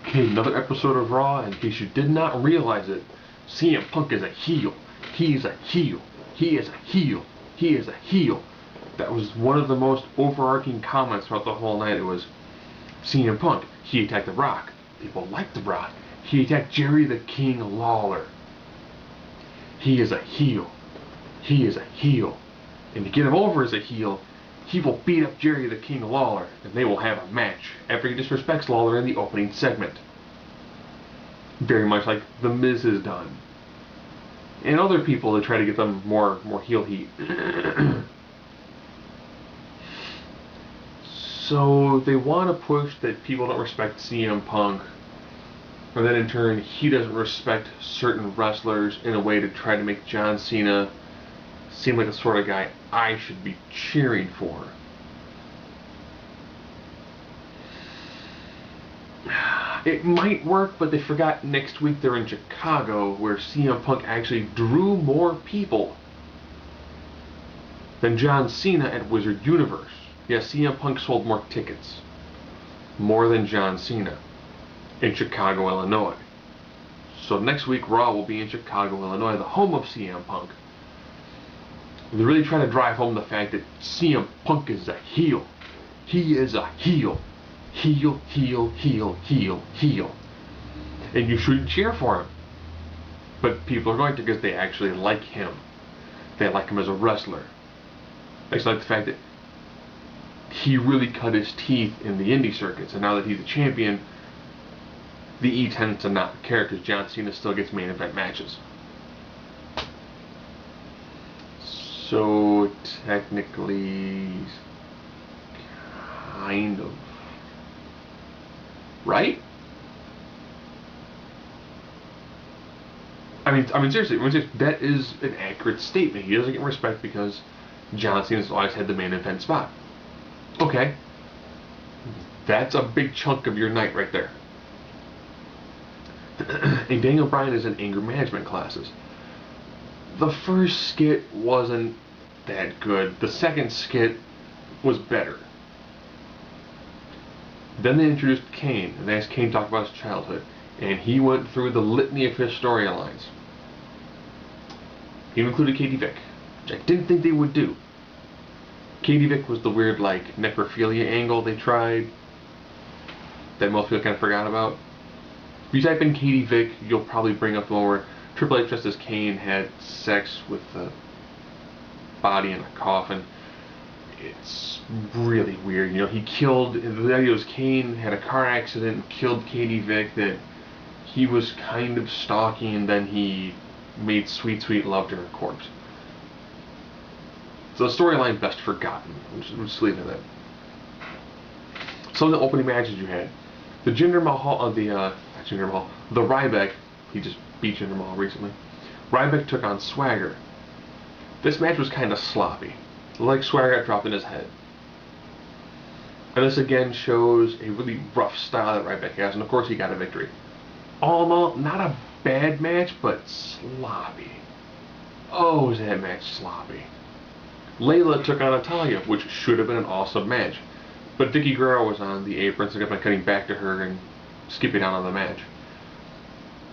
Okay, another episode of Raw. In case you did not realize it, CM Punk is a heel. He is a heel. He is a heel. He is a heel. That was one of the most overarching comments throughout the whole night. It was CM Punk. He attacked The Rock. People liked The Rock. He attacked Jerry the King Lawler. He is a heel. He is a heel. And to get him over as a heel, he will beat up Jerry the King Lawler, and they will have a match after he disrespects Lawler in the opening segment. Very much like The Miz has done. And other people to try to get them more heel heat. So they want to push that people don't respect CM Punk, or then in turn he doesn't respect certain wrestlers in a way to try to make John Cena seem like the sort of guy I should be cheering for. It might work, but they forgot next week they're in Chicago, where CM Punk actually drew more people than John Cena at Wizard Universe. Yes, CM Punk sold more tickets, more than John Cena, in Chicago, Illinois. So next week Raw will be in Chicago, Illinois, the home of CM Punk. They're really trying to drive home the fact that CM Punk is a heel. He is a heel. Heel, heel, heel, heel, heel. And you shouldn't cheer for him. But people are going to because they actually like him. They like him as a wrestler. They like the fact that he really cut his teeth in the indie circuits. And now that he's a champion, the E tends to not care because John Cena still gets main event matches. So technically, kind of right. I mean seriously, that is an accurate statement. He doesn't get respect because John Cena's always had the main event spot. Okay, that's a big chunk of your night right there. And Daniel Bryan is in anger management classes. The first skit wasn't that good. The second skit was better. Then they introduced Kane, and they asked Kane to talk about his childhood. And he went through the litany of his storylines. He included Katie Vick, which I didn't think they would do. Katie Vick was the weird, like, necrophilia angle they tried that most people kind of forgot about. If you type in Katie Vick, you'll probably bring up the one where Triple H, just as Kane, had sex with the body in a coffin. It's really weird. You know, he killed, the idea was Kane had a car accident and killed Katie Vick that he was kind of stalking, and then he made sweet, sweet love to her corpse. So the storyline best forgotten. We'll just leave it at that. Some of the opening matches you had. The Jinder Mahal, the Ryback, he just beat Jinder Mahal recently. Ryback took on Swagger. This match was kind of sloppy. Like Swagger got dropped in his head. And this again shows a really rough style that Ryback has, and of course he got a victory. All in all, not a bad match, but sloppy. Oh, was that match sloppy. Layla took on Natalya, which should have been an awesome match. But Vicky Guerrero was on the apron, so I kept on cutting back to her and skipping out on the match.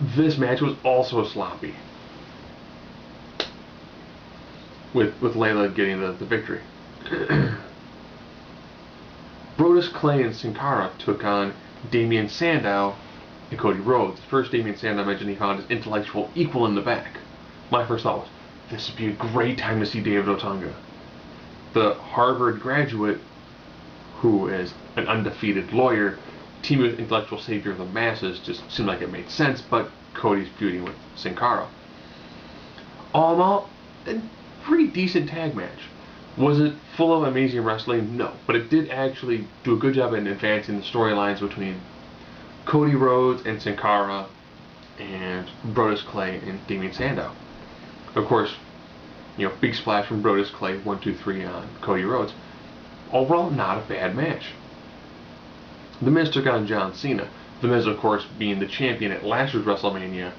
This match was also sloppy, with Layla getting the victory. Brodus Clay and Sin Cara took on Damien Sandow and Cody Rhodes. First, Damien Sandow mentioned he found his intellectual equal in the back. My first thought was, this would be a great time to see David Otunga. The Harvard graduate, who is an undefeated lawyer, teaming with intellectual savior of the masses, just seemed like it made sense, but Cody's feuding with Sin Cara. All in all, a pretty decent tag match. Was it full of amazing wrestling? No, but it did actually do a good job in advancing the storylines between Cody Rhodes and Sin Cara and Brodus Clay and Damien Sandow. Of course, you know, big splash from Brodus Clay, 1, 2, 3 on Cody Rhodes. Overall, not a bad match. The Miz took on John Cena. The Miz, of course, being the champion at last year's WrestleMania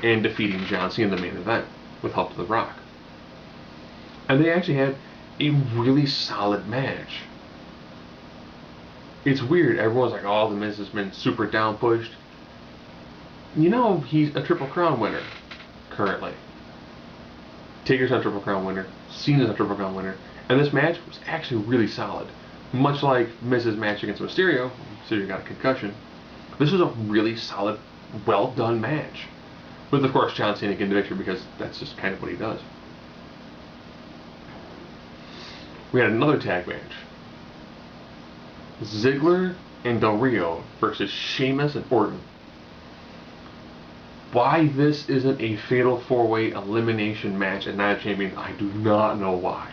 and defeating John Cena in the main event with help of The Rock. And they actually had a really solid match. It's weird. Everyone's like, oh, The Miz has been super down pushed. You know, he's a Triple Crown winner currently. Taker's a Triple Crown winner. Cena's a Triple Crown winner. And this match was actually really solid. Much like Miz's match against Mysterio, Mysterio got a concussion. This was a really solid, well done match. With, of course, John Cena getting the victory because that's just kind of what he does. We had another tag match. Ziggler and Del Rio versus Sheamus and Orton. Why this isn't a fatal 4-way elimination match at Night of Champions, I do not know why.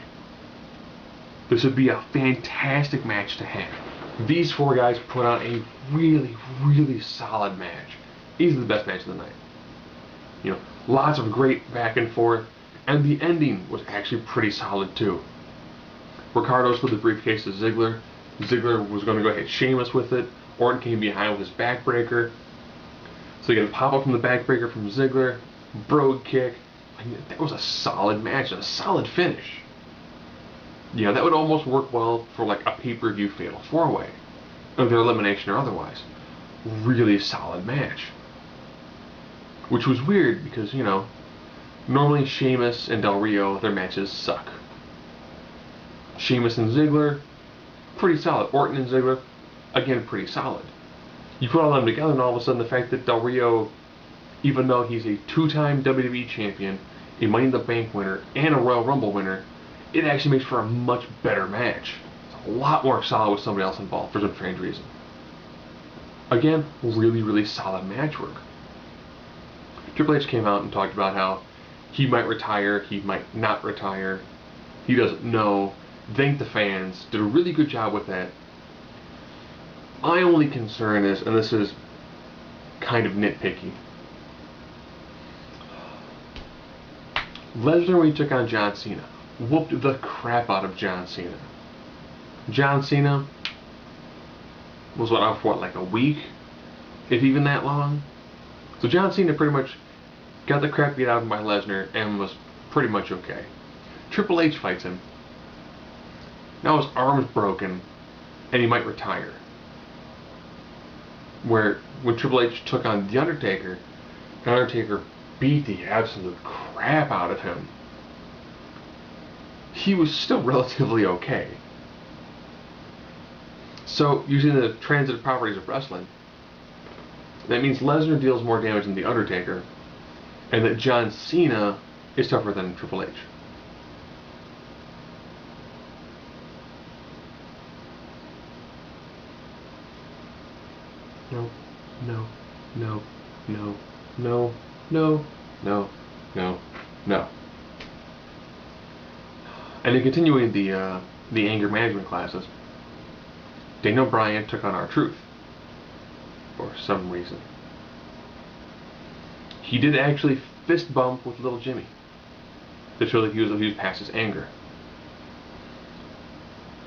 This would be a fantastic match to have. These four guys put on a really, really solid match. Easily the best match of the night. You know, lots of great back and forth, and the ending was actually pretty solid too. Ricardo slid the briefcase to Ziggler. Ziggler was going to go hit Sheamus with it. Orton came behind with his backbreaker. So you get a pop-up from the backbreaker from Ziggler, Brogue kick. I mean, that was a solid match, a solid finish. You know, that would almost work well for like a pay-per-view fatal 4-way. Either elimination or otherwise. Really solid match. Which was weird because, you know, normally Sheamus and Del Rio, their matches suck. Sheamus and Ziggler, pretty solid. Orton and Ziggler, again, pretty solid. You put all them together and all of a sudden the fact that Del Rio, even though he's a 2-time WWE champion, a Money in the Bank winner, and a Royal Rumble winner, it actually makes for a much better match. It's a lot more solid with somebody else involved for some strange reason. Again, really, really solid match work. Triple H came out and talked about how he might retire, he might not retire, he doesn't know, thanked the fans, did a really good job with that. My only concern is, and this is kind of nitpicky, Lesnar, when he took on John Cena, whooped the crap out of John Cena. John Cena was out for like a week, if even that long. So John Cena pretty much got the crap beat out of him by Lesnar and was pretty much okay. Triple H fights him. Now his arm's broken, and he might retire. Where when Triple H took on The Undertaker beat the absolute crap out of him. He was still relatively okay. So, using the transitive properties of wrestling, that means Lesnar deals more damage than The Undertaker, and that John Cena is tougher than Triple H. No, no, no, no, no, no, no, no, no. And in continuing the anger management classes, Daniel Bryan took on R-Truth for some reason. He did actually fist bump with Little Jimmy to show that he was past his anger.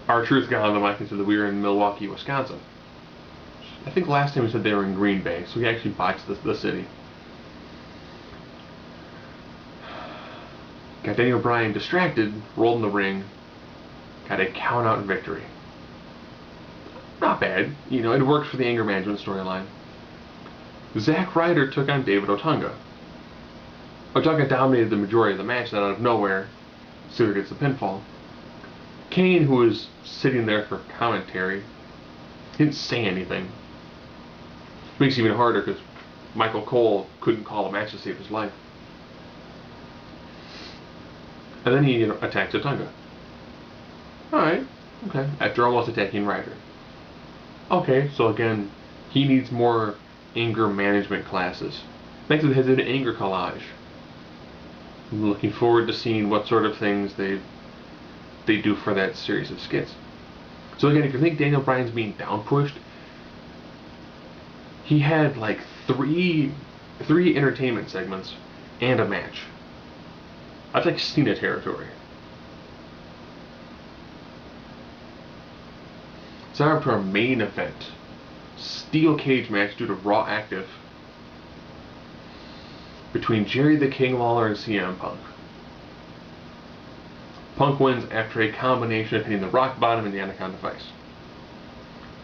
R-Truth got on the mic and said that we were in Milwaukee, Wisconsin. I think last time he said they were in Green Bay, so he actually botched the city. Got Daniel Bryan distracted, rolled in the ring, got a count-out victory. Not bad, you know, it worked for the anger management storyline. Zack Ryder took on David Otunga. Otunga dominated the majority of the match, then out of nowhere, Ziggler gets the pinfall. Kane, who was sitting there for commentary, didn't say anything. Makes it even harder because Michael Cole couldn't call a match to save his life. And then he attacks Otunga. Alright, okay. After almost attacking Ryder. Okay, so again, he needs more anger management classes. Next is an anger collage. I'm looking forward to seeing what sort of things they do for that series of skits. So again, if you think Daniel Bryan's being down pushed, he had like three entertainment segments and a match. That's like Cena territory. So now to our main event. Steel cage match due to Raw Active between Jerry the King Lawler and CM Punk. Punk wins after a combination of hitting the rock bottom and the Anaconda Vice.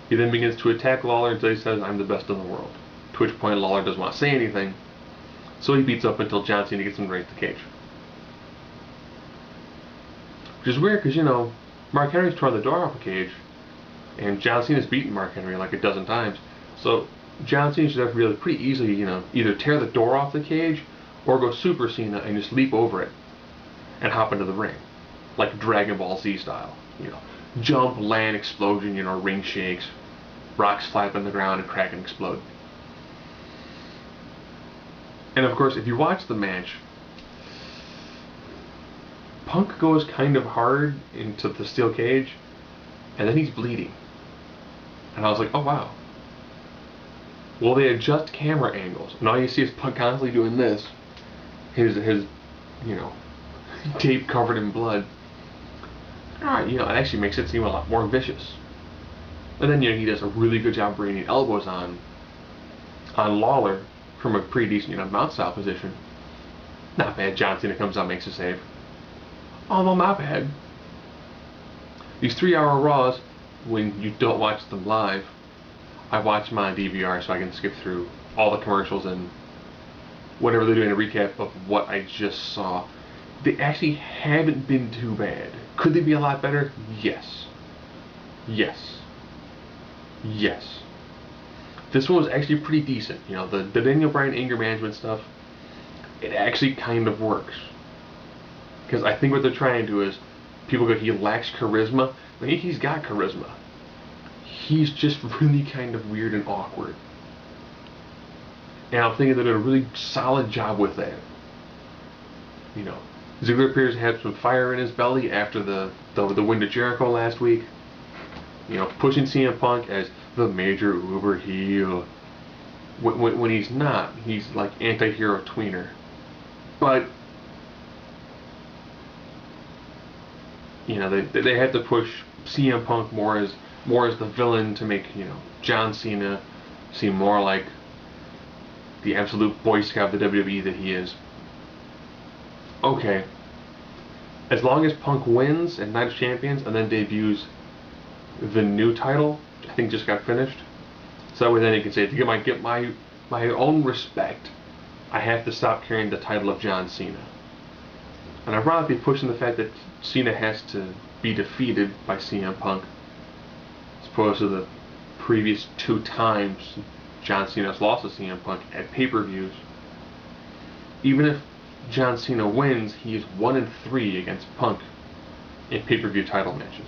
He then begins to attack Lawler until he says, "I'm the best in the world." To which point Lawler doesn't want to say anything, so he beats up until John Cena gets him to raise the cage. Which is weird because, Mark Henry's torn the door off the cage, and John Cena's beaten Mark Henry like a dozen times. So John Cena should have to really pretty easily, either tear the door off the cage or go Super Cena and just leap over it and hop into the ring, like Dragon Ball Z style. Jump, land, explosion, ring shakes, rocks flap on the ground and crack and explode. And of course, if you watch the match, Punk goes kind of hard into the steel cage, and then he's bleeding. And I was like, oh wow. Well, they adjust camera angles, and all you see is Punk constantly doing this. His tape covered in blood. It actually makes it seem a lot more vicious. And then, he does a really good job bringing elbows on Lawler from a pretty decent, mount style position. Not bad. John Cena comes out, makes a save. Oh, no, not bad. These 3-hour Raws, when you don't watch them live, I watch them on DVR so I can skip through all the commercials and whatever they're doing, a recap of what I just saw. They actually haven't been too bad. Could they be a lot better? Yes. Yes. Yes. This one was actually pretty decent. The Daniel Bryan anger management stuff, it actually kind of works. Because I think what they're trying to do is, people go, he lacks charisma. I mean, he's got charisma. He's just really kind of weird and awkward. And I'm thinking they're doing a really solid job with that. Ziggler appears to have some fire in his belly after the win to Jericho last week. Pushing CM Punk as the major uber heel. When he's not, he's like anti-hero tweener. But they have to push CM Punk more as the villain to make John Cena seem more like the absolute Boy Scout of the WWE that he is. Okay. As long as Punk wins at Night of Champions and then debuts the new title, which I think just got finished, so that way then he can say, to get my own respect, I have to stop carrying the title of John Cena. And ironically, pushing the fact that Cena has to be defeated by CM Punk, as opposed to the previous 2 times John Cena's lost to CM Punk at pay-per-views. Even if John Cena wins, he is 1-3 against Punk in pay-per-view title matches.